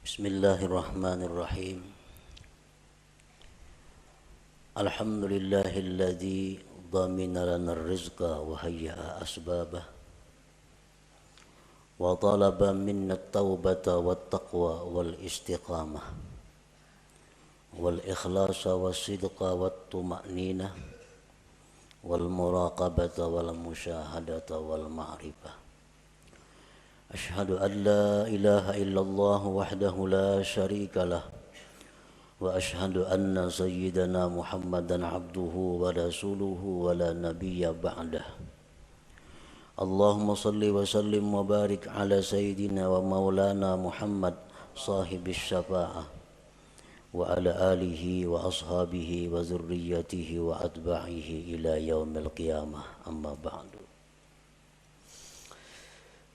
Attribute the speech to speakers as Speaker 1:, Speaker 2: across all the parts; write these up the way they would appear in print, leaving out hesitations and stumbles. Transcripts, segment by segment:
Speaker 1: Bismillahirrahmanirrahim. Alhamdulillahilladzi dhamina lana ar-rizqa wa hayya'a asbabah wa talaba minna at-taubata wat-taqwa wal-istiqamah wal-ikhlasa was-sidqa wat-tuma'ninah wal-muraqabata wal-musyahadata wal-ma'rifah. Ashhadu an la ilaha illallah wahdahu la syarika lah wa ashhadu anna sayyidana Muhammadan abduhu wa rasuluhu wa la nabiyya ba'dah. Allahumma salli wa sallim wa barik ala sayyidina wa maulana Muhammad sahibis syafa'ah wa ala alihi wa ashabihi wa zurriyyatihi wa atba'ihi ila yaumil qiyamah, amma ba'du.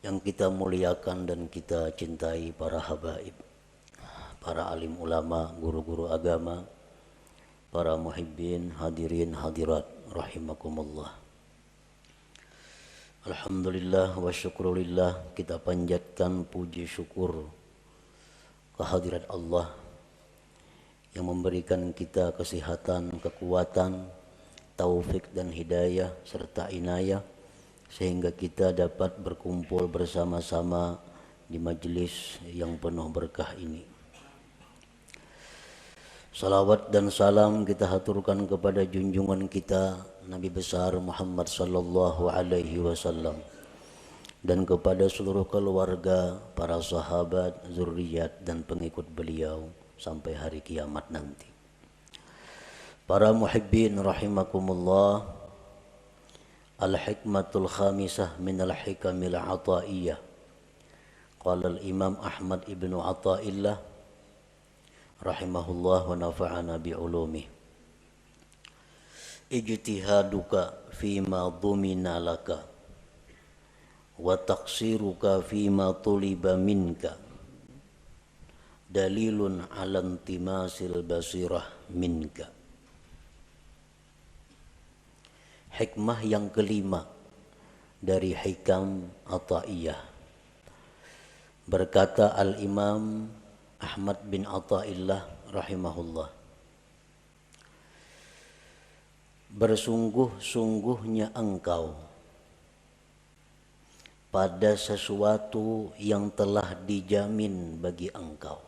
Speaker 1: Yang kita muliakan dan kita cintai para habaib, para alim ulama, guru-guru agama, para muhibbin, hadirin, hadirat, rahimakumullah. Alhamdulillah wa syukrulillah, kita panjatkan puji syukur kehadirat Allah yang memberikan kita kesehatan, kekuatan, taufik dan hidayah serta inayah sehingga kita dapat berkumpul bersama-sama di majelis yang penuh berkah ini. Salawat dan salam kita haturkan kepada junjungan kita Nabi besar Muhammad sallallahu alaihi wasallam dan kepada seluruh keluarga, para sahabat, zuriat dan pengikut beliau sampai hari kiamat nanti. Para muhibbin rahimakumullah, al-hikmatul khamisah min al-hikamil ataiyah. Qala al-imam Ahmad ibnu Athaillah rahimahullah wa nafa'ana bi'ulumih. Ijtihaduka fima dhumina laka wa taqsiruka fima tuliba minka dalilun ala intimasil basirah minka. Hikmah yang kelima dari hikam Athaiyah. Berkata Al-Imam Ahmad bin Athaillah rahimahullah, bersungguh-sungguhnya engkau pada sesuatu yang telah dijamin bagi engkau,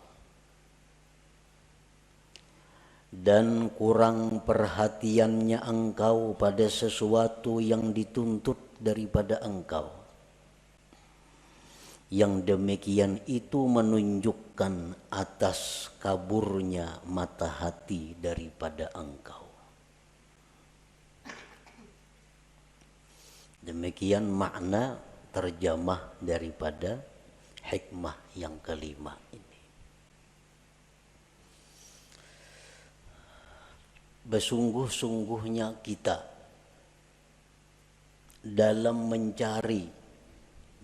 Speaker 1: dan kurang perhatiannya engkau pada sesuatu yang dituntut daripada engkau. Yang demikian itu menunjukkan atas kaburnya mata hati daripada engkau. Demikian makna terjemah daripada hikmah yang kelima ini. Bersungguh-sungguhnya kita dalam mencari,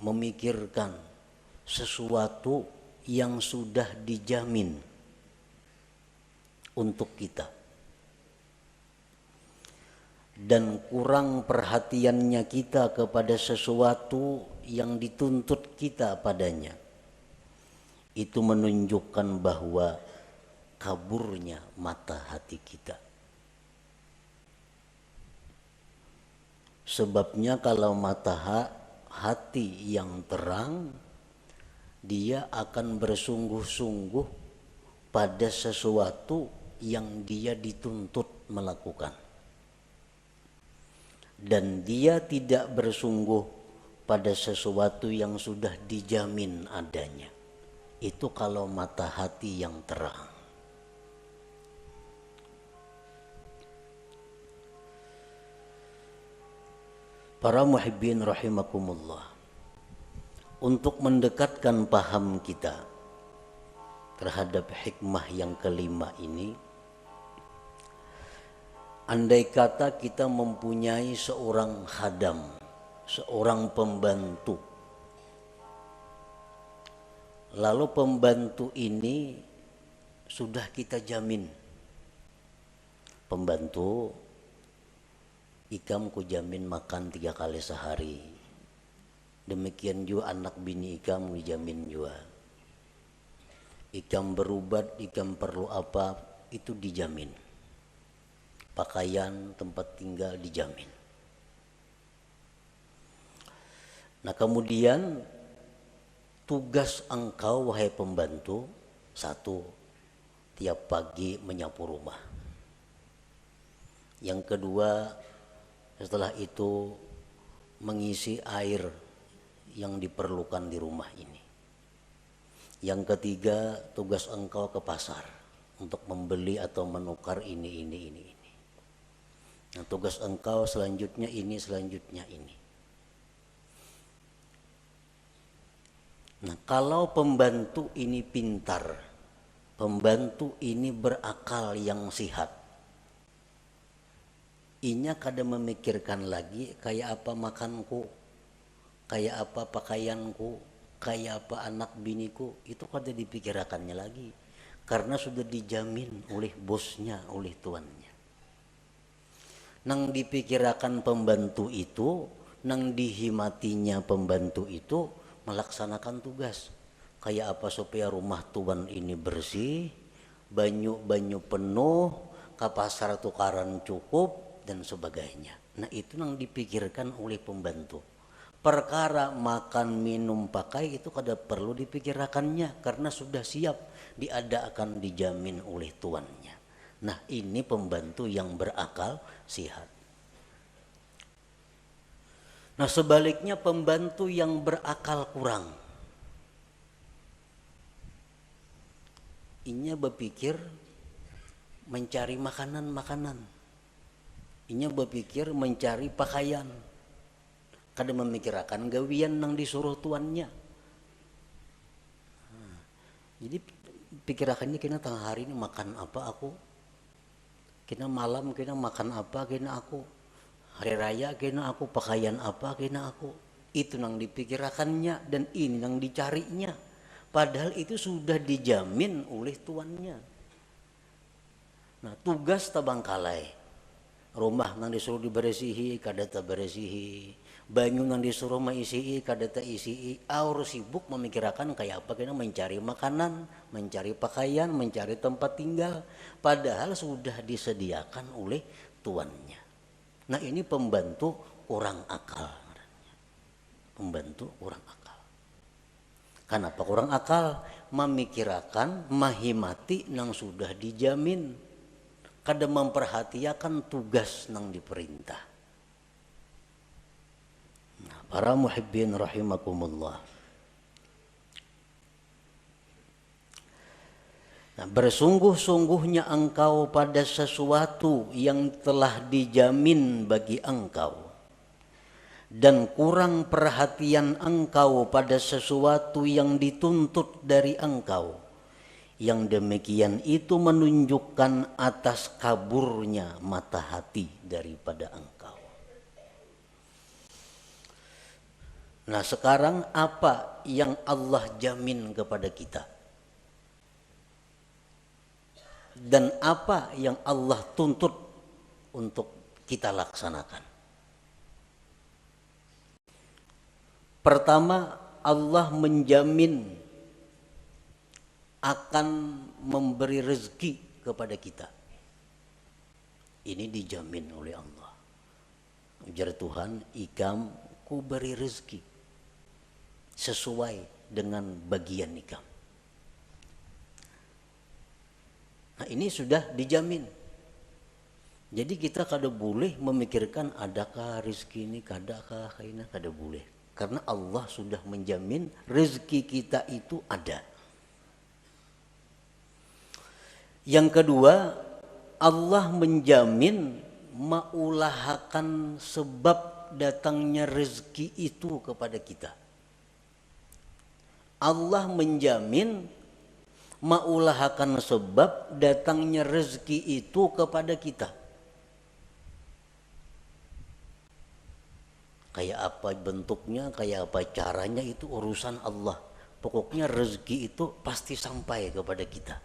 Speaker 1: memikirkan sesuatu yang sudah dijamin untuk kita, dan kurang perhatiannya kita kepada sesuatu yang dituntut kita padanya, itu menunjukkan bahwa kaburnya mata hati kita. Sebabnya kalau mata hati yang terang, dia akan bersungguh-sungguh pada sesuatu yang dia dituntut melakukan. Dan dia tidak bersungguh pada sesuatu yang sudah dijamin adanya. Itu kalau mata hati yang terang. Para muhibbin rahimakumullah, untuk mendekatkan paham kita terhadap hikmah yang kelima ini, andai kata kita mempunyai seorang khadam, seorang pembantu, lalu pembantu ini sudah kita jamin, pembantu Ikam ku jamin makan 3 kali sehari. Demikian juga anak bini Ikam dijamin juga. ikam berubat, ikam perlu apa, itu dijamin. Pakaian, tempat tinggal dijamin. Nah kemudian tugas engkau wahai pembantu, satu, tiap pagi menyapu rumah. Yang kedua, setelah itu mengisi air yang diperlukan di rumah ini. Yang ketiga, tugas engkau ke pasar untuk membeli atau menukar ini. Nah, tugas engkau selanjutnya ini, selanjutnya ini. Nah, kalau pembantu ini pintar, pembantu ini berakal yang sihat, inya kada memikirkan lagi kayak apa makanku, kayak apa pakaianku, kayak apa anak biniku, itu kada dipikirkannya lagi karena sudah dijamin oleh bosnya, oleh tuannya. Nang dipikirkan pembantu itu, nang dihimatinya pembantu itu melaksanakan tugas kayak apa supaya rumah tuan ini bersih, banyu penuh, ke pasar tukaran cukup dan sebagainya. Nah itu yang dipikirkan oleh pembantu. Perkara makan, minum, pakai itu kada perlu dipikirkannya karena sudah siap diadakan, dijamin oleh tuannya. Nah ini pembantu yang berakal sihat. Nah sebaliknya pembantu yang berakal kurang, inya berpikir mencari makanan, inya berpikir mencari pakaian, kada memikirkan gawian nang disuruh tuannya. Jadi pikirakannya kena tengah hari ini makan apa aku, kena malam kena makan apa kena aku, hari raya kena aku, pakaian apa kena aku. Itu nang dipikirkannya dan ini nang dicarinya. Padahal itu sudah dijamin oleh tuannya. Nah tugas tabangkalai, rumah nang disuruh diberesihi kada taberesihi, banyu nang disuruh maisihi kada taisihi, aur sibuk memikirkan kayak apa kena mencari makanan, mencari pakaian, mencari tempat tinggal, padahal sudah disediakan oleh tuannya. Nah ini pembantu kurang akal. Pembantu kurang akal. Kenapa kurang akal? Memikirkan, mahimati nang sudah dijamin, kada memperhatikan tugas nang diperintah. Nah, para muhibbin rahimakumullah. Nah, bersungguh-sungguhnya engkau pada sesuatu yang telah dijamin bagi engkau, dan kurang perhatian engkau pada sesuatu yang dituntut dari engkau, yang demikian itu menunjukkan atas kaburnya mata hati daripada engkau. Nah sekarang apa yang Allah jamin kepada kita? Dan apa yang Allah tuntut untuk kita laksanakan? Pertama, Allah menjamin akan memberi rezeki kepada kita. Ini dijamin oleh Allah. Ujar Tuhan, ikam ku beri rezeki sesuai dengan bagian ikam. Nah ini sudah dijamin. Jadi kita kada boleh memikirkan adakah rezeki ini, kadakah kaina, kada boleh. Karena Allah sudah menjamin rezeki kita itu ada. Yang kedua, Allah menjamin maulahakan sebab datangnya rezeki itu kepada kita. Allah menjamin maulahakan sebab datangnya rezeki itu kepada kita. Kayak apa bentuknya, kayak apa caranya, itu urusan Allah. Pokoknya rezeki itu pasti sampai kepada kita.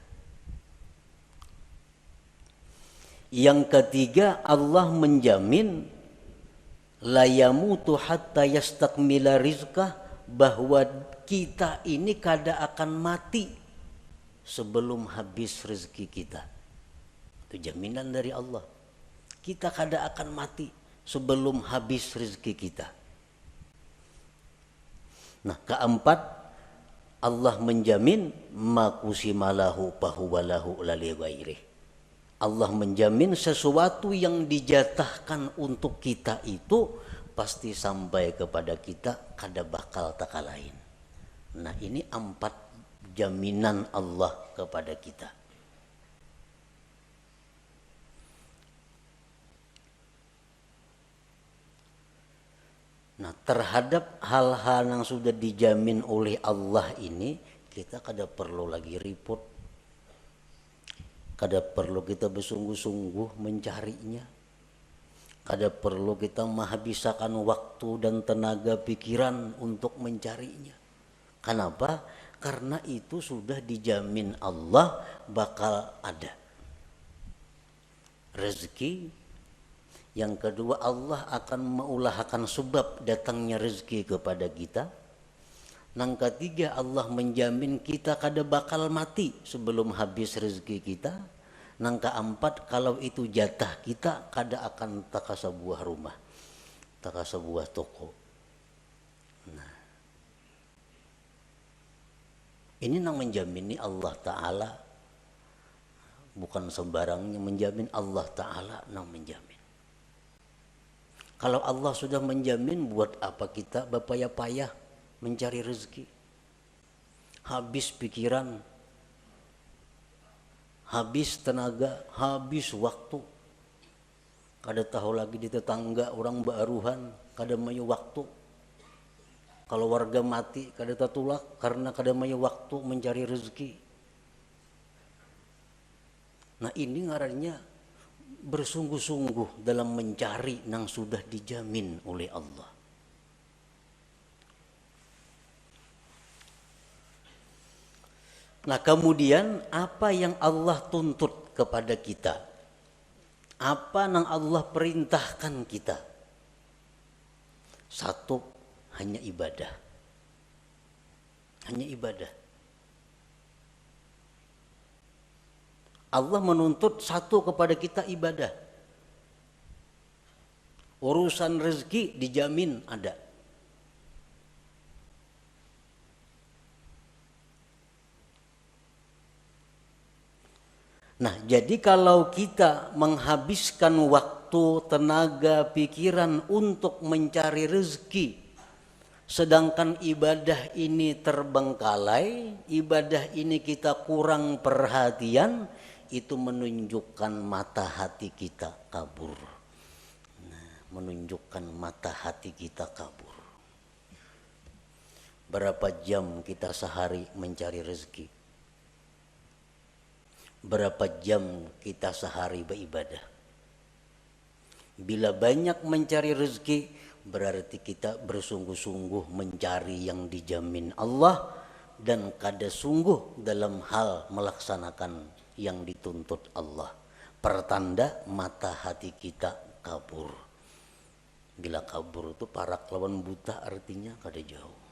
Speaker 1: Yang ketiga, Allah menjamin la yamutu hatta yastakmila rizqah, bahwa kita ini kada akan mati sebelum habis rezeki kita. Itu jaminan dari Allah. Kita kada akan mati sebelum habis rezeki kita. Nah, keempat, Allah menjamin makusimalahu pahuwalahu lali ghairih. Allah menjamin sesuatu yang dijatahkan untuk kita itu pasti sampai kepada kita, kada bakal taka lain. Nah, ini 4 jaminan Allah kepada kita. Nah, terhadap hal-hal yang sudah dijamin oleh Allah ini, kita kada perlu lagi repot, kada perlu kita bersungguh-sungguh mencarinya, kada perlu kita menghabiskan waktu dan tenaga pikiran untuk mencarinya. Kenapa? Karena itu sudah dijamin Allah bakal ada rezeki. Yang kedua, Allah akan mengulahkan sebab datangnya rezeki kepada kita. Yang ketiga, Allah menjamin kita kada bakal mati sebelum habis rezeki kita. Yang keempat, kalau itu jatah kita, kada akan taka sebuah rumah, taka sebuah toko. Nah, ini yang menjamin Allah Ta'ala, bukan sembarangnya menjamin. Allah Ta'ala yang menjamin. Kalau Allah sudah menjamin, buat apa kita berpayah-payah mencari rezeki? Habis pikiran, habis tenaga, habis waktu. Kada tahu lagi di tetangga orang baruhan, kada mayu waktu. Kalau warga mati, kada tatulak karena kada mayu waktu mencari rezeki. Nah, ini ngarannya bersungguh-sungguh dalam mencari yang sudah dijamin oleh Allah. Nah, kemudian apa yang Allah tuntut kepada kita? Apa yang Allah perintahkan kita? Satu, hanya ibadah. Hanya ibadah. Allah menuntut satu kepada kita, ibadah. Urusan rezeki dijamin ada. Nah, jadi kalau kita menghabiskan waktu, tenaga, pikiran untuk mencari rezeki, sedangkan ibadah ini terbengkalai, ibadah ini kita kurang perhatian, itu menunjukkan mata hati kita kabur. Nah, menunjukkan mata hati kita kabur. Berapa jam kita sehari mencari rezeki? Berapa jam kita sehari beribadah? Bila banyak mencari rezeki, berarti kita bersungguh-sungguh mencari yang dijamin Allah dan kada sungguh dalam hal melaksanakan yang dituntut Allah. Pertanda mata hati kita kabur. Bila kabur itu parak lawan buta, artinya kada jauh.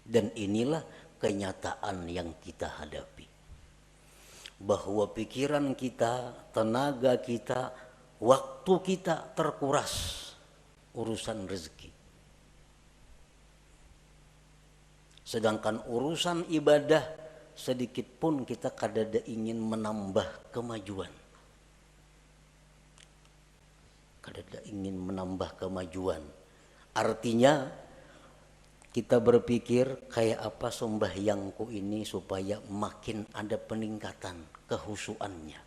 Speaker 1: Dan inilah kenyataan yang kita hadapi. Bahwa pikiran kita, tenaga kita, waktu kita terkuras urusan rezeki. Sedangkan urusan ibadah sedikit pun kita kadada ingin menambah kemajuan. Kadada ingin menambah kemajuan. Artinya kita berpikir kayak apa sembahyangku ini supaya makin ada peningkatan kehusuannya.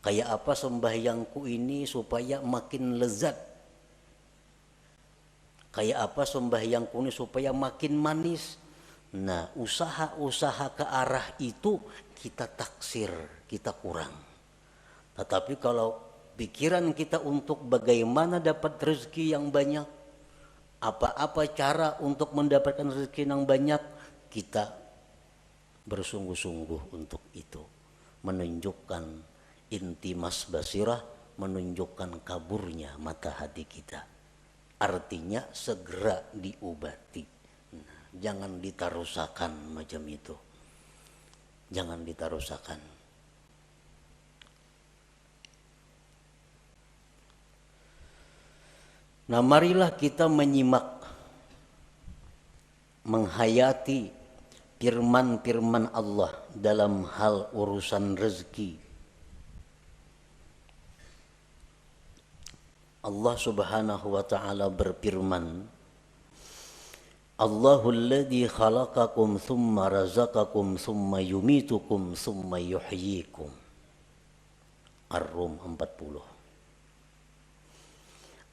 Speaker 1: Kayak apa sembahyangku ini supaya makin lezat. Kayak apa sembahyangku ini supaya makin manis. Nah, usaha-usaha ke arah itu kita taksir, kita kurang. Tetapi kalau pikiran kita untuk bagaimana dapat rezeki yang banyak, apa-apa cara untuk mendapatkan rezeki yang banyak, kita bersungguh-sungguh untuk itu. Menunjukkan intimas basirah, menunjukkan kaburnya mata hati kita. Artinya segera diobati. Nah, jangan ditarusakan macam itu. Jangan ditarusakan. Nah, marilah kita menyimak, menghayati firman-firman Allah dalam hal urusan rezeki. Allah Subhanahu wa ta'ala berfirman, Allahul ladzi khalaqakum thumma razaqakum thumma yumitukum thumma yuhyikum. Ar-Rum 40.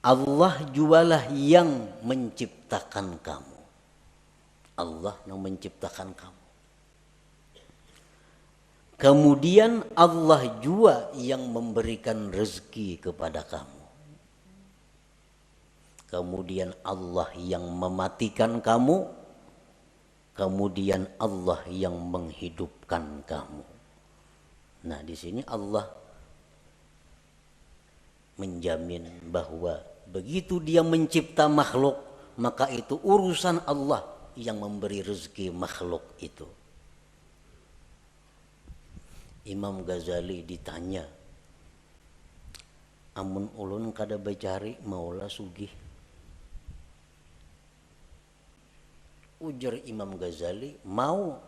Speaker 1: Allah jualah yang menciptakan kamu. Allah yang menciptakan kamu. Kemudian Allah jua yang memberikan rezeki kepada kamu. Kemudian Allah yang mematikan kamu. Kemudian Allah yang menghidupkan kamu. Nah, di sini Allah menjamin bahwa begitu dia mencipta makhluk, maka itu urusan Allah yang memberi rezeki makhluk itu. Imam Ghazali ditanya, amun ulun kada bacari maulah sugih. Ujar Imam Ghazali, mau,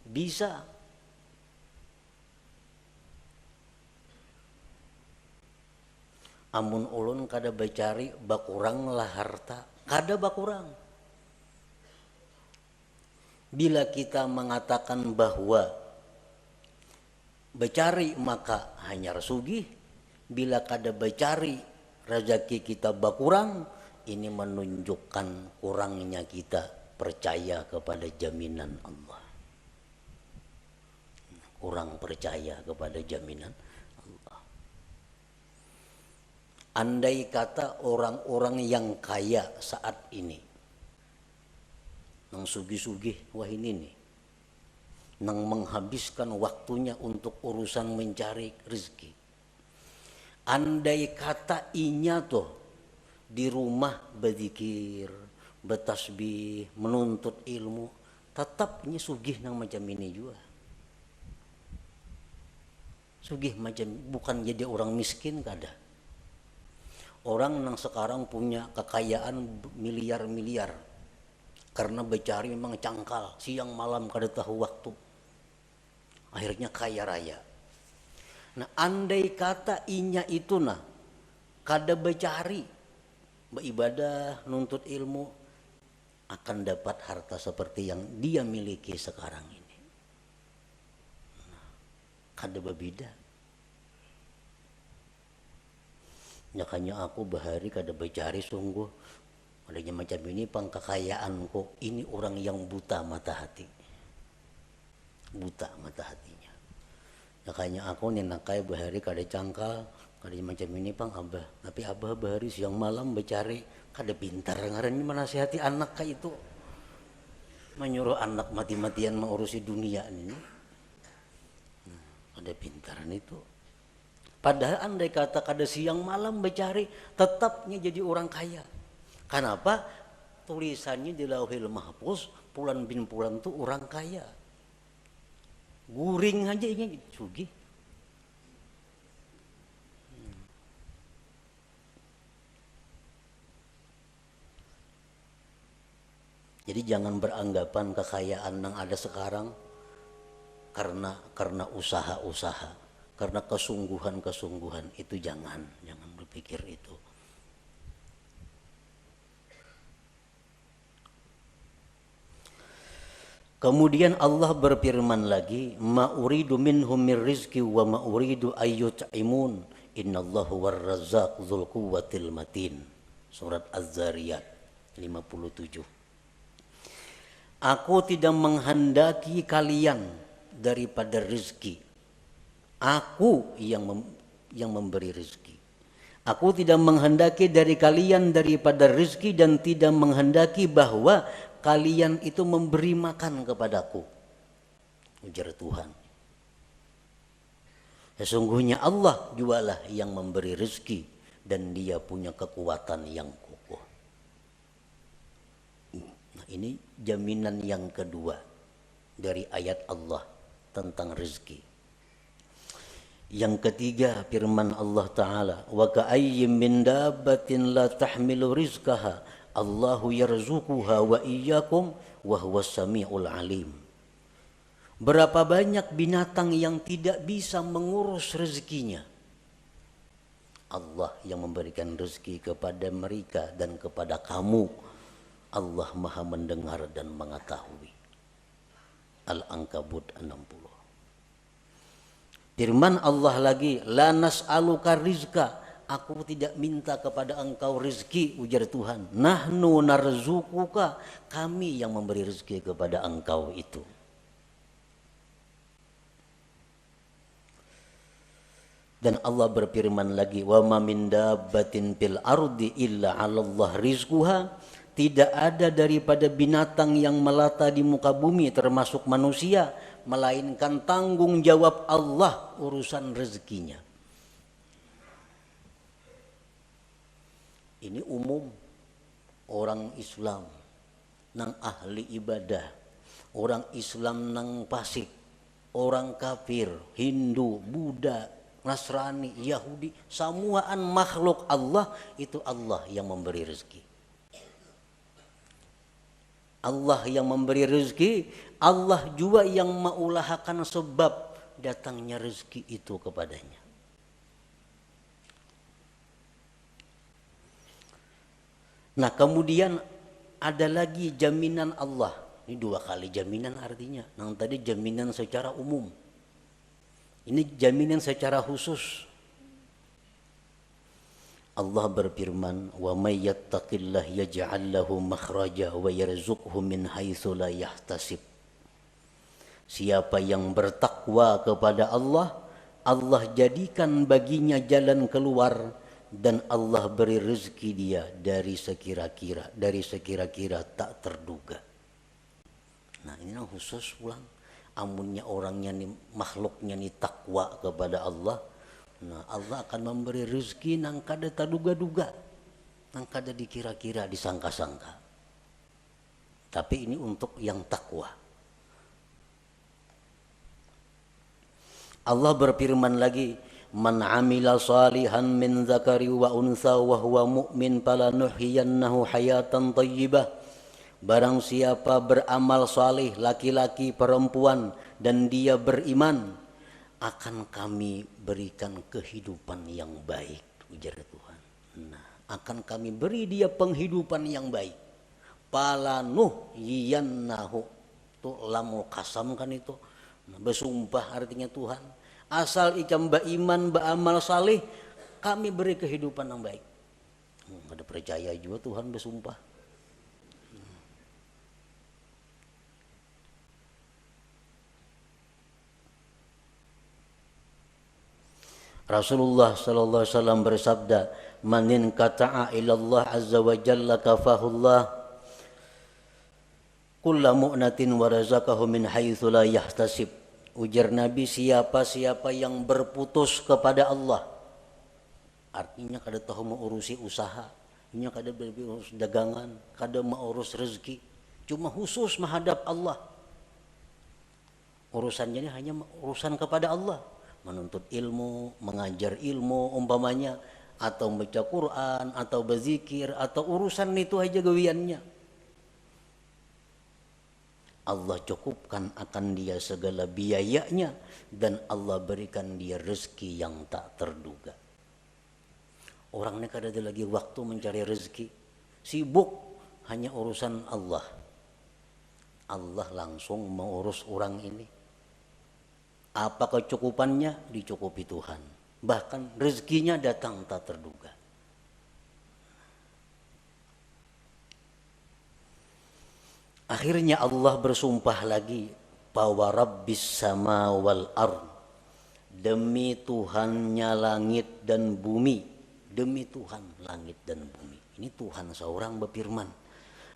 Speaker 1: bisa. Amun ulun kada bacari bakurang lah harta, kada bakurang. Bila kita mengatakan bahwa bacari maka hanya sugih, bila kada bacari rezeki kita bakurang, ini menunjukkan kurangnya kita percaya kepada jaminan Allah. Kurang percaya kepada jaminan Allah. Andai kata orang-orang yang kaya saat ini, nang sugih-sugih, wah ini nih, nang menghabiskan waktunya untuk urusan mencari rezeki. Andai kata inya tuh di rumah berzikir, bertasbih, menuntut ilmu, tetapnya sugih nang macam ini juga. Sugih macam, bukan jadi orang miskin kada. Orang yang sekarang punya kekayaan miliar-miliar karena becari memang cangkal, siang malam kada tahu waktu, akhirnya kaya raya. Nah, andai kata inya itu nah kada becari, beribadah, nuntut ilmu, akan dapat harta seperti yang dia miliki sekarang ini. Nah, kada berbeda. Makanya aku bahari kada becari sungguh. Adanya macam ini pangkekayaanku. Ini orang yang buta mata hati. Buta mata hatinya. Makanya aku ninakai bahari kada cangkal. Kada macam ini pang abah. Tapi abah bahari siang malam becari. Kada pintar ngaran menasihati anak kayak itu. Menyuruh anak mati-matian mengurusi dunia ini. Kada pintaran itu. Padahal andai kata kada siang malam becari, tetapnya jadi orang kaya. Kenapa? Tulisannya di Lauhil Mahfuz, Pulan bin Pulan itu orang kaya. Guring aja ini sugih. Jadi jangan beranggapan kekayaan yang ada sekarang karena usaha-usaha. Karena kesungguhan-kesungguhan itu jangan berpikir itu. Kemudian Allah berfirman lagi, ma uridu minhum min rizqi wa ma uridu ayyut'imun innallahu warrazzaq dzul quwwatil matin. Surat Az-Zariyat 57. Aku tidak menghendaki kalian daripada rezeki. Aku yang memberi rezeki. Aku tidak menghendaki dari kalian daripada rezeki dan tidak menghendaki bahwa kalian itu memberi makan kepadaku. Ujar Tuhan. Sesungguhnya Allah jualah yang memberi rezeki dan dia punya kekuatan yang kokoh. Nah, ini jaminan yang kedua dari ayat Allah tentang rezeki. Yang ketiga firman Allah Ta'ala, wa ka'ayyim min dabbatin la tahmilu rizqaha Allahu yarzuquha wa iyyakum wa huwas samiul alim. Berapa banyak binatang yang tidak bisa mengurus rezekinya. Allah yang memberikan rezeki kepada mereka dan kepada kamu. Allah Maha mendengar dan mengetahui. Al-Ankabut 60. Firman Allah lagi, la nas'aluka rizqa, aku tidak minta kepada engkau rezeki, ujar Tuhan. Nahnu narzuquka, kami yang memberi rezeki kepada engkau itu. Dan Allah berfirman lagi, wa ma min dabbatin fil ardi illa 'alallah rizquha, tidak ada daripada binatang yang melata di muka bumi termasuk manusia melainkan tanggung jawab Allah urusan rezekinya. Ini umum orang Islam nang ahli ibadah, orang Islam nang fasik, orang kafir, Hindu, Buddha, Nasrani, Yahudi, semuaan makhluk Allah itu Allah yang memberi rezeki. Allah yang memberi rezeki, Allah juga yang mengulahakan sebab datangnya rezeki itu kepadanya. Nah, kemudian ada lagi jaminan Allah. Ini dua kali jaminan artinya. Yang tadi jaminan secara umum. Ini jaminan secara khusus. Allah berfirman, wa may yattaqillah yaj'al lahu makhraja wa yarzuqhu min haitsu la yahtasib. Siapa yang bertakwa kepada Allah, Allah jadikan baginya jalan keluar dan Allah beri rezeki dia dari sekira-kira tak terduga. Nah, ini yang khusus pulang. Amunnya orangnya nih, makhluknya nih takwa kepada Allah. Nah, Allah akan memberi rezeki nang kada taduga-duga, nang kada dikira-kira, disangka-sangka. Tapi ini untuk yang takwa. Allah berfirman lagi, man amila salihan min zakari wa unsa wa huwa mu'min falanuhyiyannahu hayatan thayyibah. Barang siapa beramal salih, laki-laki perempuan, dan dia beriman, akan kami berikan kehidupan yang baik, ujar Tuhan. Nah, akan kami beri dia penghidupan yang baik. Falanuhyiyannahu, itu lamul kasam kan itu. Nah, bersumpah artinya Tuhan. Asal ikam beriman, beramal salih, kami beri kehidupan yang baik. Ada percaya juga Tuhan bersumpah. Rasulullah sallallahu alaihi wasallam bersabda, "Manin kata'a ilallah azza wa jalla kafahullah kulla mu'natin wa razaqahu min haitsu la yahtasib." Ujar Nabi, siapa-siapa yang berputus kepada Allah, artinya kada tahu mengurusi usaha, ini kada berurus dagangan, kada mengurus rezeki, cuma khusus menghadap Allah. Urusannya ini hanya urusan kepada Allah. Menuntut ilmu, mengajar ilmu umpamanya, atau baca Quran, atau berzikir, atau urusan itu aja gawiannya. Allah cukupkan akan dia segala biayanya dan Allah berikan dia rezeki yang tak terduga. Orang ini kada ada lagi waktu mencari rezeki, sibuk hanya urusan Allah. Allah langsung mengurus orang ini. Apa kecukupannya? Dicukupi Tuhan. Bahkan rezekinya datang tak terduga. Akhirnya Allah bersumpah lagi, bahwa Rabbis sama wal ard, demi Tuhannya langit dan bumi. Demi Tuhan langit dan bumi. Ini Tuhan seorang berfirman.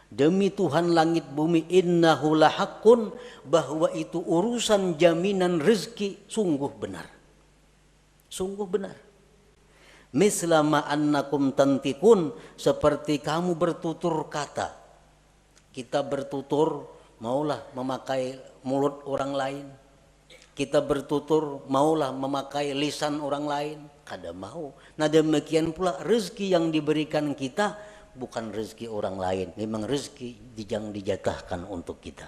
Speaker 1: Demi Tuhan langit bumi, innahu lahaqqun, bahwa itu urusan jaminan rezeki sungguh benar. Sungguh benar. Mislama annakum tantikun, seperti kamu bertutur kata. Kita bertutur maulah memakai mulut orang lain. Kita bertutur maulah memakai lisan orang lain. Kada mau. Nah demikian pula rezeki yang diberikan kita bukan rezeki orang lain. Memang rezeki yang dijatahkan untuk kita.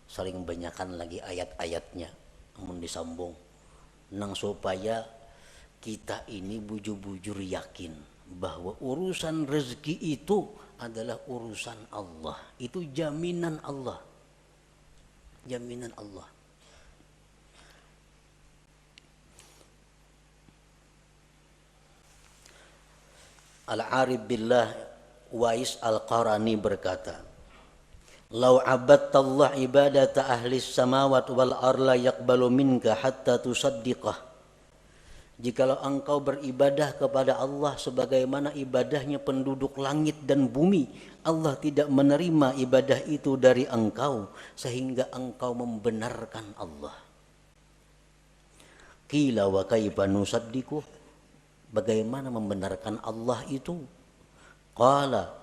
Speaker 1: Saling banyakkan lagi ayat-ayatnya. Namun disambung. Nang supaya kita ini bujur-bujur yakin bahwa urusan rezeki itu adalah urusan Allah. Itu jaminan Allah. Jaminan Allah. Al-Arif Billah Wais Al-Qarani berkata, "Lau abadtallah ibadata ahli samawat wal arla yaqbalu minka hatta tusaddiqah." Jikalau engkau beribadah kepada Allah sebagaimana ibadahnya penduduk langit dan bumi, Allah tidak menerima ibadah itu dari engkau sehingga engkau membenarkan Allah. Qila wa kaifa nusaddiqu? Bagaimana membenarkan Allah itu? Qala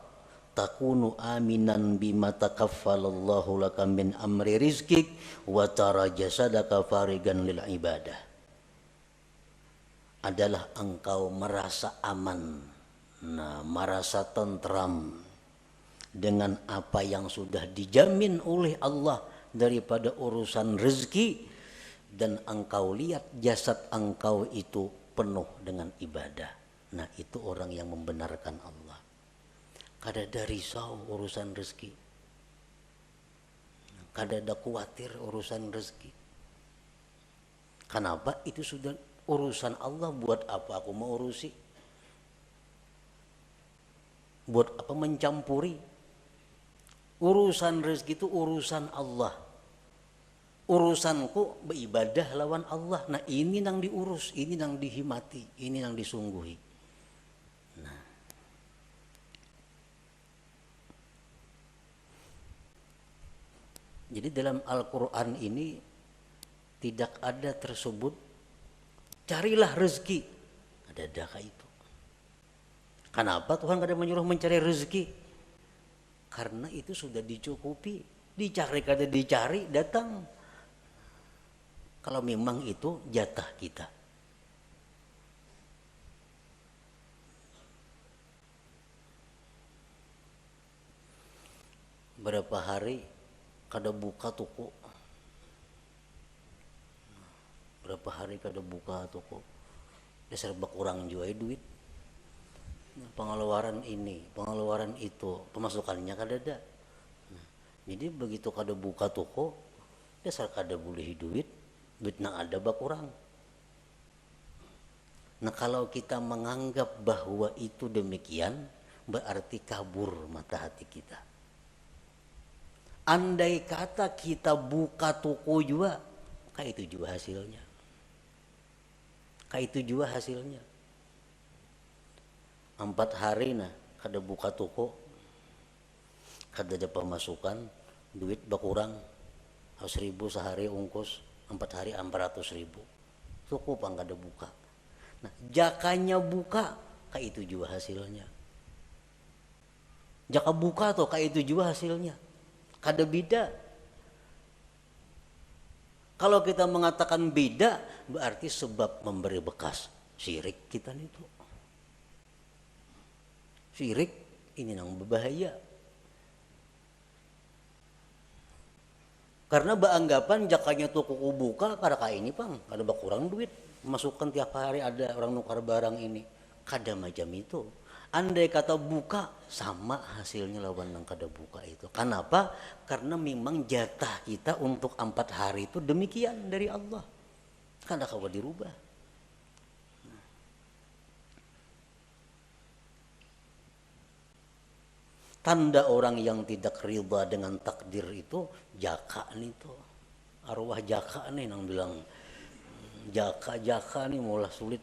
Speaker 1: takunu aminan bima takaffalallahu laka min amri rizkik wa tara jasadaka farigan lil ibadah. Adalah engkau merasa aman, merasa tentram dengan apa yang sudah dijamin oleh Allah daripada urusan rezeki, dan engkau lihat jasad engkau itu penuh dengan ibadah. Nah itu orang yang membenarkan Allah. Kada ada risau urusan rezeki, kada ada khawatir urusan rezeki. Kenapa? Itu sudah urusan Allah. Buat apa aku mau urusi? Buat apa mencampuri? Urusan rezeki itu urusan Allah. Urusanku beribadah lawan Allah. Nah ini nang diurus, ini nang dihimati, ini nang disungguhi. Nah, jadi dalam Al-Quran ini tidak ada tersebut carilah rezeki. Ada daka itu. Kenapa Tuhan kada menyuruh mencari rezeki? Karena itu sudah dicukupi. Dicari kada dicari datang. Kalau memang itu jatah kita. Berapa hari kada buka toko. Berapa hari kada buka toko. Ya serba kurang juga duit. Pengeluaran ini, pengeluaran itu, pemasukannya kada ada. Jadi begitu kada buka toko, dasar kada boleh duit nang ada bakurang. Nah kalau kita menganggap bahwa itu demikian, berarti kabur mata hati kita. Andai kata kita buka toko juga, kayak itu juga hasilnya. Kayak itu juga hasilnya. 4 hari nah kada buka toko, kada ada pemasukan, duit bakurang 1.000 sehari ungkus, 4 hari 400.000. Cukup ang kada buka. Nah, jakanya buka, kayak itu juga hasilnya. Jaka buka tuh kayak itu juga hasilnya. Kada beda. Kalau kita mengatakan beda, berarti sebab memberi bekas. Syirik kita itu. Syirik ini yang berbahaya. Karena beranggapan jakanya toko buka kada kayak ini pang, kada berkurang duit, masukkan tiap hari ada orang nukar barang ini. Kada macam itu. Andai kata buka sama hasilnya lawan yang kada buka itu. Kenapa? Karena memang jatah kita untuk 4 hari itu demikian dari Allah. Kada kawa dirubah. Tanda orang yang tidak riba dengan takdir itu jaka nih tuh. Arwah jaka nih yang bilang jaka nih mulai sulit.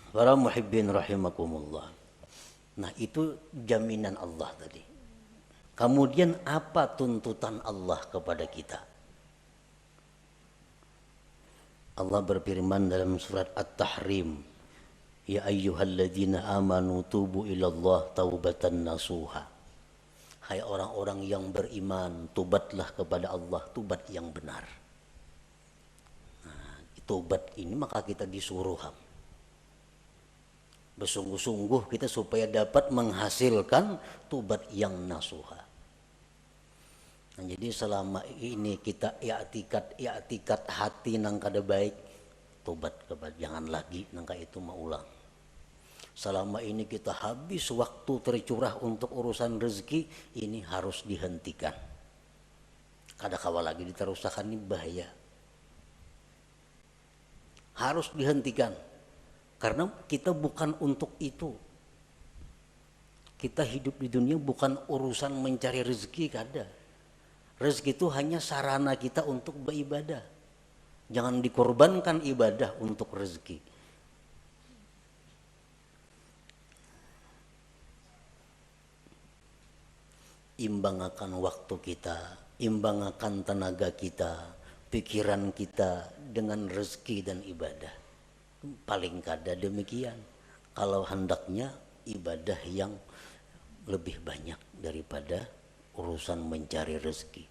Speaker 1: Para muhibbin rahimakumullah. Nah itu jaminan Allah tadi. Kemudian apa tuntutan Allah kepada kita? Allah berfirman dalam surat At-Tahrim, ya ayyuhalladzina amanu tubu ilallah taubatan nasuha. Hai orang-orang yang beriman, tubatlah kepada Allah, tubat yang benar. Nah, tubat ini maka kita disuruh bersungguh-sungguh kita supaya dapat menghasilkan tubat yang nasuha. Nah, jadi selama ini kita i'tikat hati nang kada baik, tobat kepada jangan lagi nangka itu maulang. Selama ini kita habis waktu tercurah untuk urusan rezeki, ini harus dihentikan. Kada kawa lagi diteruskan, ini bahaya. Harus dihentikan. Karena kita bukan untuk itu. Kita hidup di dunia bukan urusan mencari rezeki, kada. Rezeki itu hanya sarana kita untuk beribadah. Jangan dikorbankan ibadah untuk rezeki. Imbangkan waktu kita, imbangkan tenaga kita, pikiran kita dengan rezeki dan ibadah. Paling kada demikian. Kalau hendaknya ibadah yang lebih banyak daripada urusan mencari rezeki.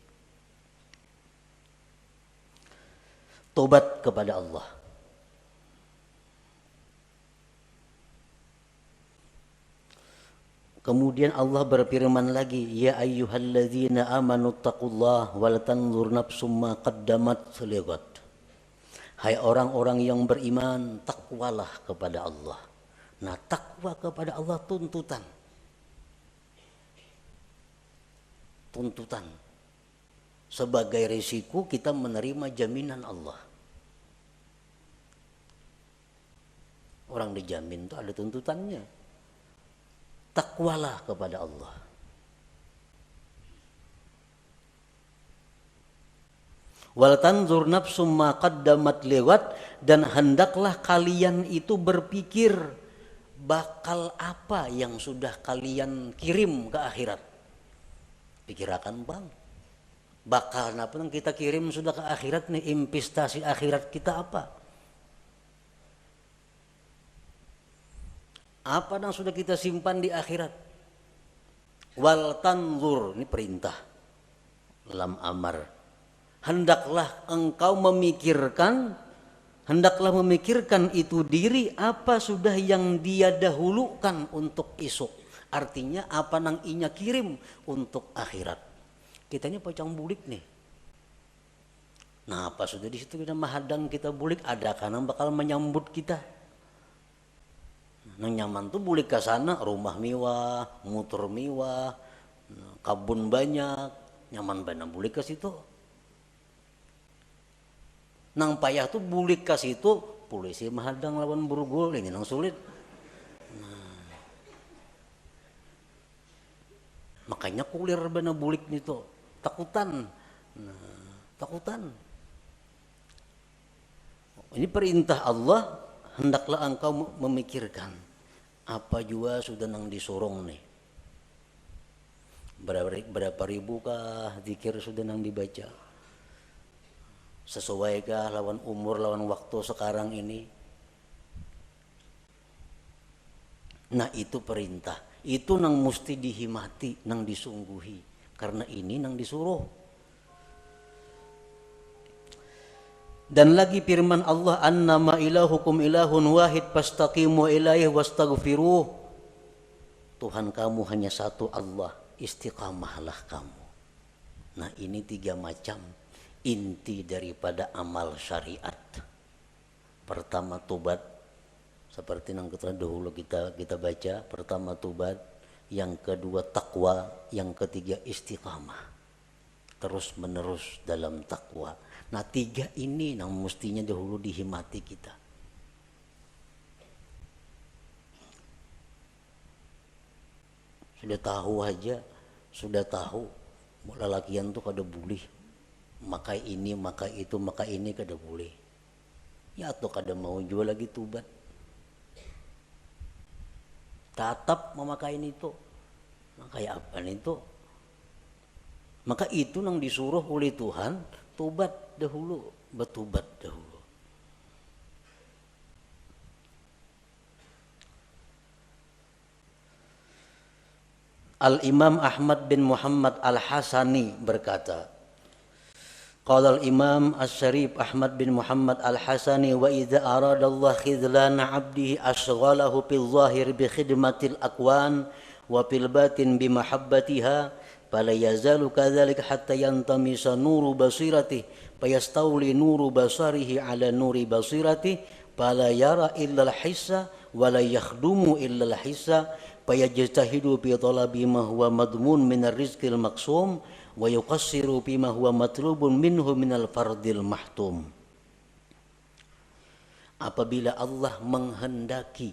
Speaker 1: Tobat kepada Allah. Kemudian Allah berfirman lagi, ya ayyuhalladzina amanu taqullaha wal tanzur nafsum ma qaddamat lighad. Hai orang-orang yang beriman, takwalah kepada Allah. Nah, takwa kepada Allah tuntutan. Tuntutan. Sebagai risiko kita menerima jaminan Allah. Orang dijamin itu ada tuntutannya. Takwalah kepada Allah. Wal tanzur nafsum ma qaddamat lighad, dan hendaklah kalian itu berpikir bakal apa yang sudah kalian kirim ke akhirat. Pikirakan bang, bakal apa yang kita kirim sudah ke akhirat nih, investasi akhirat kita apa? Apa yang sudah kita simpan di akhirat? Wal tanzur, ini perintah dalam amar. Hendaklah engkau memikirkan, hendaklah memikirkan itu diri apa sudah yang dia dahulukan untuk esok. Artinya apa nang inya kirim untuk akhirat. Kitanya pocong bulik nih. Nah, apa sudah di situ kita mahadang kita bulik, ada karena bakal menyambut kita. Nang nyaman tuh bulik ke sana, rumah mewah, motor mewah, kabun banyak, nyaman banget bulik ke situ. Nang payah tuh bulik ke situ, polisi mahadang lawan burugul, ini nang sulit. Nah, makanya kulir bener bulik itu, takutan. Nah, takutan. Ini perintah Allah, hendaklah engkau memikirkan apa juga sudah nang disorong nih. Berapa ribu kah zikir sudah nang dibaca? Sesuaikah lawan umur, lawan waktu sekarang ini? Nah itu perintah. Itu nang mesti dihimati, nang disungguhi. Karena ini nang disuruh. Dan lagi firman Allah, annama ilahukum ilahun wahid fastaqimu ilaihi wastaghfiruh. Tuhan kamu hanya satu Allah, istiqamahlah kamu. Nah ini 3 macam inti daripada amal syariat. Pertama tobat, seperti yang dahulu kita baca. Pertama tobat, yang kedua takwa, yang ketiga istiqamah. Terus menerus dalam takwa. Nah 3 ini yang mestinya dahulu dihimati kita. Sudah tahu aja, sudah tahu lelakian tuh kada boleh makai ini, makai itu, makai ini kada boleh. Ya atau kada mau jual lagi tobat. tetap memakai itu. Maka apa itu? Maka itu yang disuruh oleh Tuhan, tobat dahulu, bertobat dahulu. Al-Imam Ahmad bin Muhammad Al-Hasani berkata, qala al-Imam Asy-Syarif Ahmad bin Muhammad Al-Hasani, wa idza arada Allah khidlana 'abdihi ashghalahu fil zahir bi khidmatil aqwan wa fil batin bi mahabbatiha fala yazalu kadzalika hatta yantamisa nuru basiratihi fayastawli nuru basarihi ala nuri basiratihi fala yara illa al-hissa wa la yakhdumu illa al-hissa fayajtahidu fi talabi ma huwa madmun min ar-rizqil maqsum wa yuqassiru bima huwa matlubun minhu minal fardil mahtum. Apabila Allah menghendaki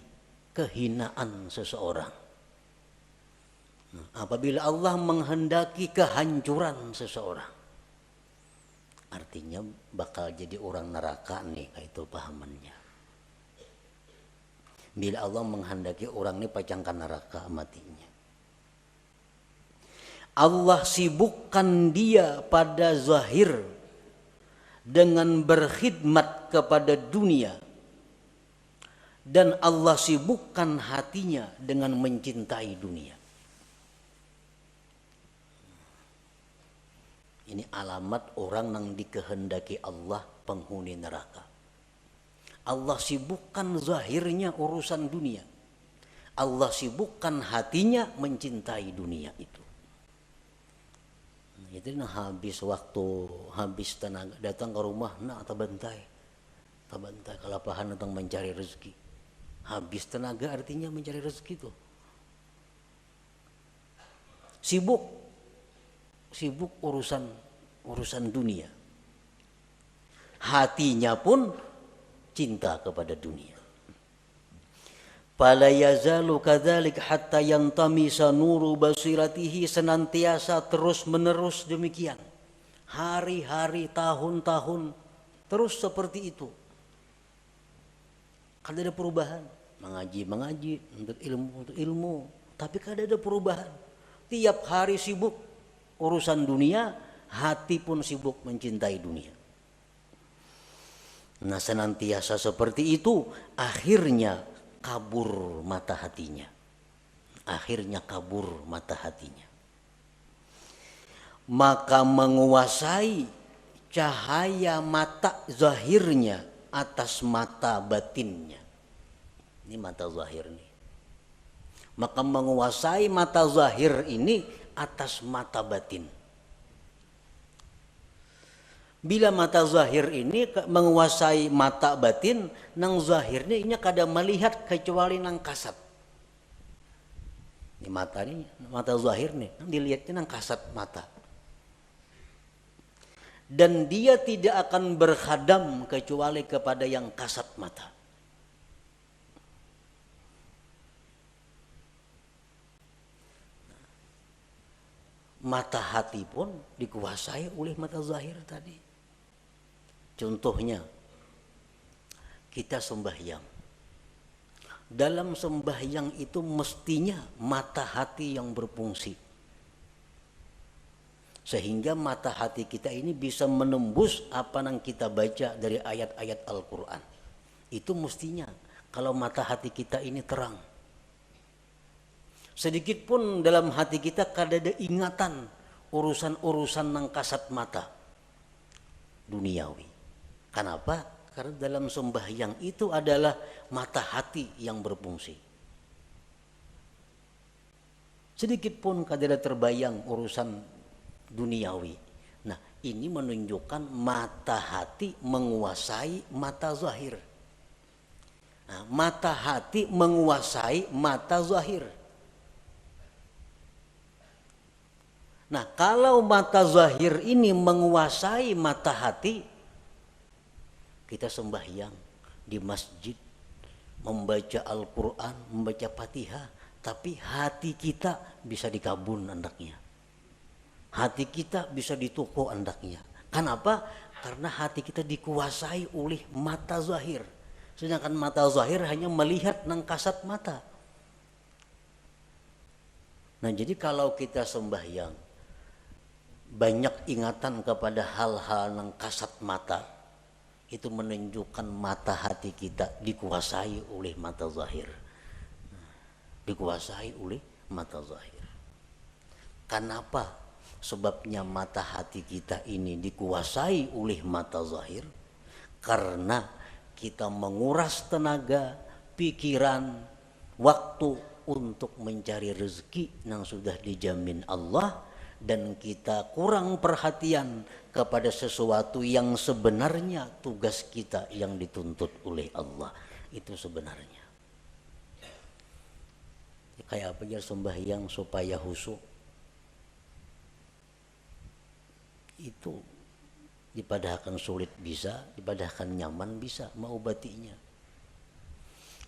Speaker 1: kehinaan seseorang, apabila Allah menghendaki kehancuran seseorang, artinya bakal jadi orang neraka nih, itu pahamannya. Bila Allah menghendaki orang ini pacangkan neraka matinya, Allah sibukkan dia pada zahir dengan berkhidmat kepada dunia, dan Allah sibukkan hatinya dengan mencintai dunia. Ini alamat orang yang dikehendaki Allah penghuni neraka. Allah sibukkan zahirnya urusan dunia, Allah sibukkan hatinya mencintai dunia itu. Itu habis waktu, habis tenaga, datang ke rumah, tabantai kalapahan datang mencari rezeki. Habis tenaga artinya mencari rezeki itu. Sibuk urusan dunia. Hatinya pun cinta kepada dunia. Fala yazalu kadzalik hatta yantamisa nuru basiratihi, senantiasa terus menerus demikian. Hari-hari, tahun-tahun terus seperti itu. Kada ada perubahan. Mengaji, untuk ilmu, tapi kada ada perubahan. Tiap hari sibuk urusan dunia, hati pun sibuk mencintai dunia. Nah, senantiasa seperti itu, akhirnya kabur mata hatinya. Maka menguasai cahaya mata zahirnya atas mata batinnya. Ini mata zahir nih. Maka menguasai mata zahir ini atas mata batin. Bila mata zahir ini menguasai mata batin, nang zahirnya ini kada melihat kecuali nang kasat. Ini mata zahir nih, nang dilihatnya nang kasat mata. Dan dia tidak akan berkhadam kecuali kepada yang kasat mata. Mata hati pun dikuasai oleh mata zahir tadi. Contohnya, kita sembahyang. Dalam sembahyang itu mestinya mata hati yang berfungsi. Sehingga mata hati kita ini bisa menembus apa yang kita baca dari ayat-ayat Al-Quran. Itu mestinya kalau mata hati kita ini terang. Sedikit pun dalam hati kita kada ada ingatan urusan-urusan nang kasat mata duniawi. Kenapa? Karena dalam sembahyang itu adalah mata hati yang berfungsi. Sedikit pun kada ada terbayang urusan duniawi. Nah, ini menunjukkan mata hati menguasai mata zahir. Nah, mata hati menguasai mata zahir. Nah, kalau mata zahir ini menguasai mata hati, kita sembahyang di masjid, membaca Al-Quran, membaca Fatihah, tapi hati kita bisa di kabun andaknya. Hati kita bisa di toko andaknya. Kenapa? Karena hati kita dikuasai oleh mata zahir. Sedangkan mata zahir hanya melihat nang kasat mata. Nah jadi kalau kita sembahyang banyak ingatan kepada hal-hal yang kasat mata, itu menunjukkan mata hati kita dikuasai oleh mata zahir. Dikuasai oleh mata zahir. Kenapa? Sebabnya mata hati kita ini dikuasai oleh mata zahir karena kita menguras tenaga, pikiran, waktu untuk mencari rezeki yang sudah dijamin Allah, dan kita kurang perhatian kepada sesuatu yang sebenarnya tugas kita yang dituntut oleh Allah. Itu sebenarnya. Kayak apa ya sembahyang supaya khusyuk? Itu dipadahkan sulit bisa, dipadahkan nyaman bisa, mengobatinya.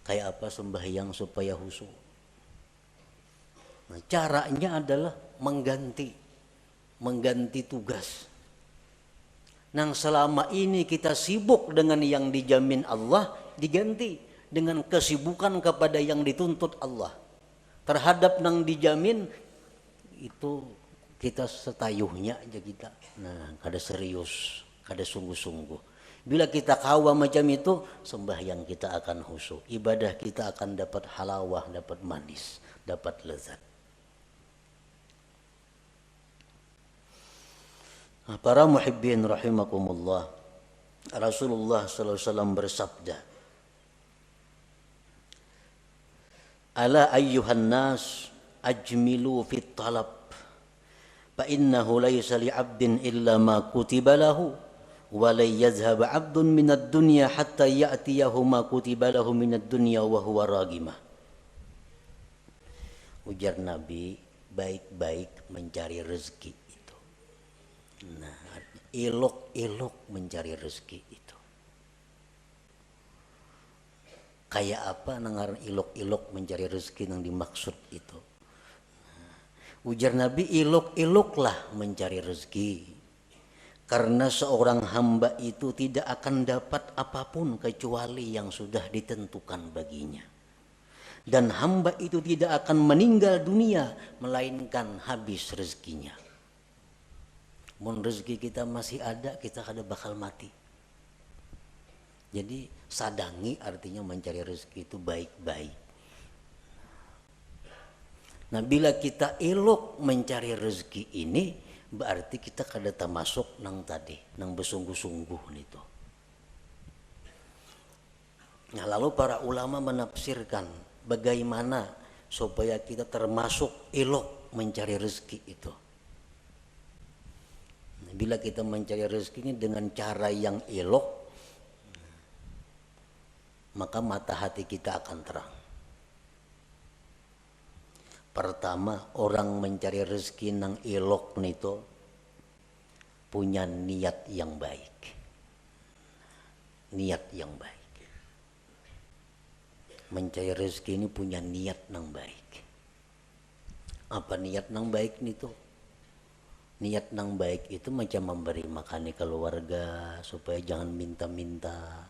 Speaker 1: Kayak apa sembahyang supaya khusyuk? Nah, caranya adalah mengganti tugas. Nah, selama ini kita sibuk dengan yang dijamin Allah, diganti dengan kesibukan kepada yang dituntut Allah. Terhadap yang dijamin itu kita setayuhnya aja kita. Nah, kada serius, kada sungguh-sungguh. Bila kita kawa macam itu, sembahyang kita akan khusyuk. Ibadah kita akan dapat halawah, dapat manis, dapat lezat. Nah, para muhibbin rahimakumullah, Rasulullah sallallahu alaihi wasallam bersabda, "Ala ayyuhan nas ajmilu fit talab, fa innahu laysa li 'abdin illa ma kutiba lahu, wa la yazhab 'abdun minad dunya hatta ya'tiyahu ma kutiba lahu minad dunya wa huwa ragimah." Ujar Nabi, baik-baik mencari rezeki itu. Nah, elok-elok mencari rezeki itu. Kayak apa nengar ilok-ilok mencari rezeki yang dimaksud itu? Ujar Nabi, ilok-iloklah mencari rezeki. Karena seorang hamba itu tidak akan dapat apapun kecuali yang sudah ditentukan baginya. Dan hamba itu tidak akan meninggal dunia melainkan habis rezekinya. Mun rezeki kita masih ada, kita kada bakal mati. Jadi sadangi artinya mencari rezeki itu baik-baik. Nah, bila kita elok mencari rezeki ini, berarti kita kada termasuk nang tadi, nang bersungguh-sungguh itu. Nah, lalu para ulama menafsirkan bagaimana supaya kita termasuk elok mencari rezeki itu. Nah, bila kita mencari rezeki ini dengan cara yang elok, maka mata hati kita akan terang. Pertama, orang mencari rezeki nang elok nito punya niat yang baik. Niat yang baik. Mencari rezeki ini punya niat nang baik. Apa niat nang baik nito? Niat nang baik itu macam memberi makan keluarga supaya jangan minta-minta.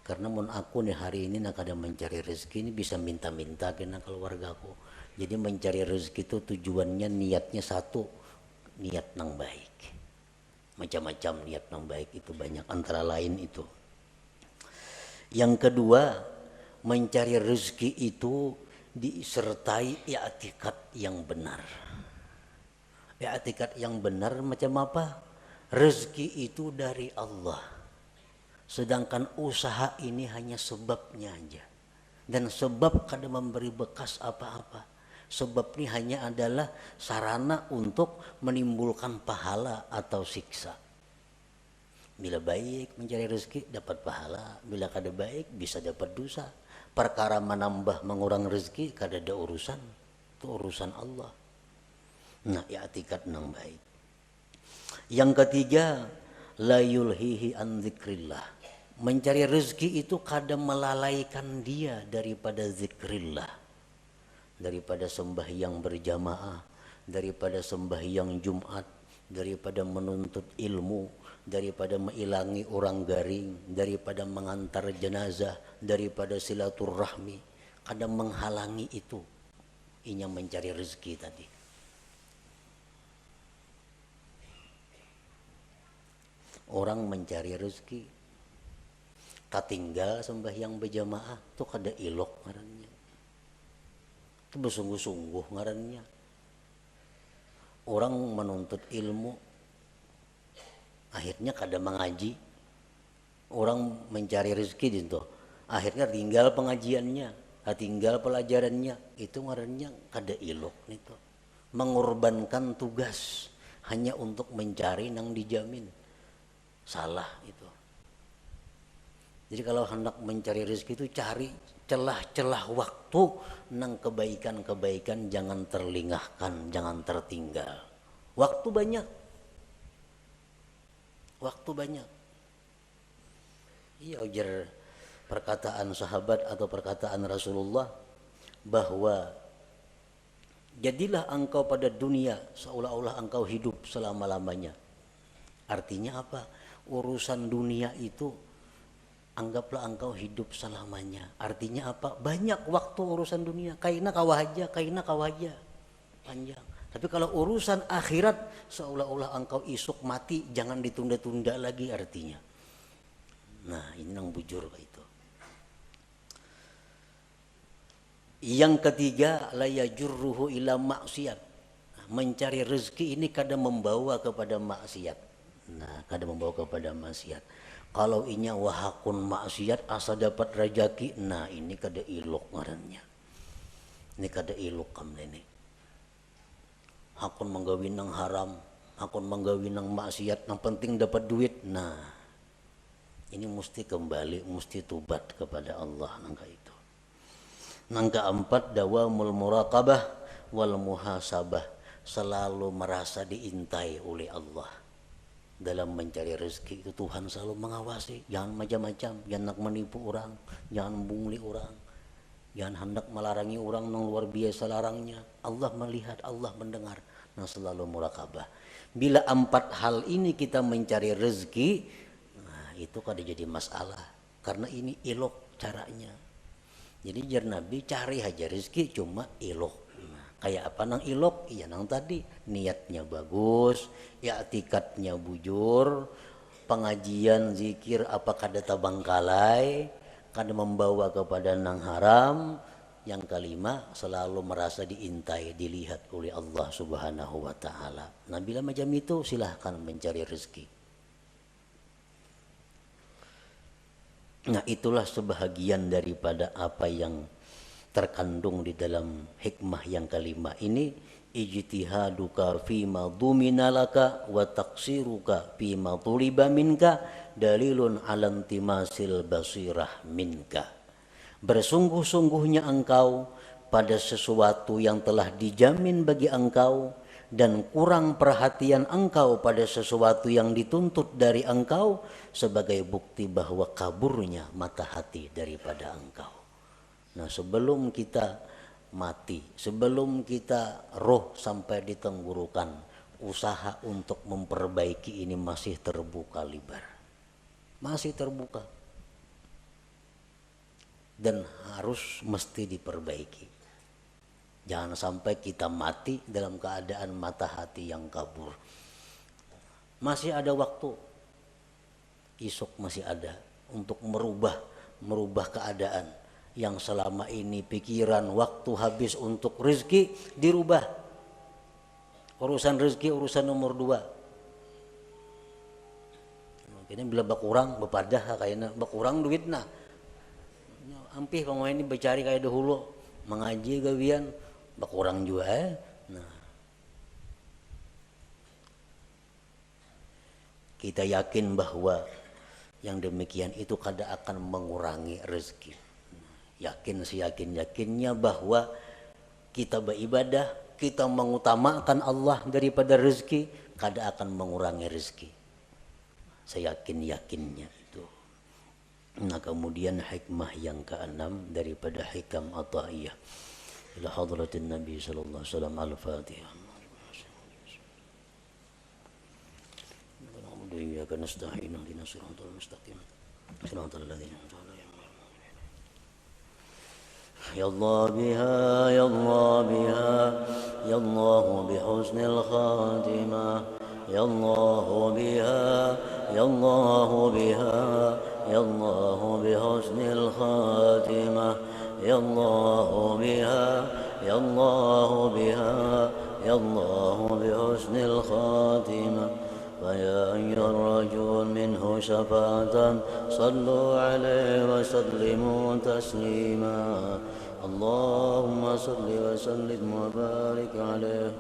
Speaker 1: Karena mun aku nih hari ini nak ada mencari rezeki ini bisa minta-minta kena keluargaku. Jadi mencari rezeki itu tujuannya niatnya satu, niat nang baik. Macam-macam niat nang baik itu banyak, antara lain itu. Yang kedua, mencari rezeki itu disertai i'tikad yang benar. I'tikad yang benar macam apa? Rezeki itu dari Allah. Sedangkan usaha ini hanya sebabnya aja. Dan sebab kada memberi bekas apa-apa. Sebab ini hanya adalah sarana untuk menimbulkan pahala atau siksa. Bila baik mencari rezeki dapat pahala, bila kada baik bisa dapat dosa. Perkara menambah mengurang rezeki kada ada urusan, itu urusan Allah. Nah, i'tikad nang baik. Yang ketiga, la yulhihi an dzikrillah. Mencari rezeki itu kadang melalaikan dia daripada zikrillah, daripada sembahyang berjamaah, daripada sembahyang Jumat, daripada menuntut ilmu, daripada mengilangi orang garing, daripada mengantar jenazah, daripada silaturahmi. Kadang menghalangi itu, inya mencari rezeki tadi. orang mencari rezeki. Katinggal sembahyang berjamaah tuh kada ilok ngarannya. Itu bersungguh-sungguh ngarannya. Orang menuntut ilmu akhirnya kada mengaji. Orang mencari rezeki gitu. Akhirnya tinggal pengajiannya, tinggal pelajarannya. Itu ngarannya kada ilok gitu. Mengorbankan tugas hanya untuk mencari nang dijamin. Salah itu. Jadi kalau hendak mencari rezeki itu cari celah-celah waktu nang kebaikan-kebaikan, jangan terlingahkan, jangan tertinggal. Waktu banyak. Waktu banyak. Iya, ujar perkataan sahabat atau perkataan Rasulullah bahwa jadilah engkau pada dunia seolah-olah engkau hidup selama-lamanya. Artinya apa? Urusan dunia itu anggaplah engkau hidup selamanya. Artinya apa? Banyak waktu urusan dunia. Kaina kawahaja, panjang. Tapi kalau urusan akhirat seolah-olah engkau isuk mati, jangan ditunda-tunda lagi artinya. Nah, ini yang bujur itu. Yang ketiga, la yajurruhu ila maksiat. Mencari rezeki ini kadang membawa kepada maksiat. Nah, kadang membawa kepada maksiat. Kalau inya wahakun maksiat asa dapat rajaki, nah ini kada ilok ngarannya. Ini kada ilok kam ini. Hakun menggawi nang haram, hakun menggawi nang maksiat, nang penting dapat duit. Nah, ini mesti kembali, mesti tubat kepada Allah nangka itu. Nangka keempat, dawamul muraqabah wal muhasabah, selalu merasa diintai oleh Allah. Dalam mencari rezeki itu Tuhan selalu mengawasi, jangan macam-macam, jangan nak menipu orang, jangan membungli orang, jangan hendak melarangi orang yang luar biasa larangnya. Allah melihat, Allah mendengar, nah selalu muraqabah. Bila 4 hal ini kita mencari rezeki, nah itu kada jadi masalah, karena ini ilok caranya. Jadi jar Nabi cari aja rezeki cuma ilok. Kayak apa nang ilok? Iya nang tadi niatnya bagus, i'tikadnya bujur, pengajian zikir apa kada tabangkalai, kada membawa kepada nang haram. Yang kelima, selalu merasa diintai, dilihat oleh Allah Subhanahu wa taala. Nah, bila macam itu silahkan mencari rezeki. Nah, itulah sebahagian daripada apa yang terkandung di dalam hikmah yang kelima ini. Ijtihaduka fima duminalaka wa taqsiruka fima tuliba minka dalilun ala intimasil basirah minka. Bersungguh-sungguhnya engkau pada sesuatu yang telah dijamin bagi engkau dan kurang perhatian engkau pada sesuatu yang dituntut dari engkau sebagai bukti bahwa kaburnya mata hati daripada engkau. Nah, sebelum kita mati, sebelum kita roh sampai di tenggorokan, usaha untuk memperbaiki ini masih terbuka lebar. Masih terbuka. Dan harus mesti diperbaiki. Jangan sampai kita mati dalam keadaan mata hati yang kabur. Masih ada waktu. Esok masih ada untuk merubah keadaan. Yang selama ini pikiran waktu habis untuk rezeki dirubah. Urusan rezeki urusan nomor 2. Ini bila berkurang bepadah kayaknya berkurang duitnya. Ampih pemain ini bercari kayak dahulu mengaji gawian berkurang juga. Nah, kita yakin bahwa yang demikian itu kada akan mengurangi rezeki. Yakin seyakin-yakinnya bahwa kita beribadah, kita mengutamakan Allah daripada rezeki, kada akan mengurangi rezeki. Seyakin-yakinnya itu. Nah, kemudian hikmah yang ke-6 daripada hikam Athaiyah. Ila hadratin Nabi sallallahu alaihi wasallam al-Fatihah. Iyyaka nasta'in ihdinas siratal mustaqim. Siratal ladzina an'amta 'alaihim. Ya Allah biha, ya Allah biha, ya Allah bihusnil khatimah, ya Allah biha, يا الله بها يا الله بحسن الخاتمة يا الله بها يا الله بها يا الله بحسن الخاتمة فيا أيها الرجل منه شفاعة صلوا عليه وسلموا تسليما اللهم صل وسلم وبارك عليه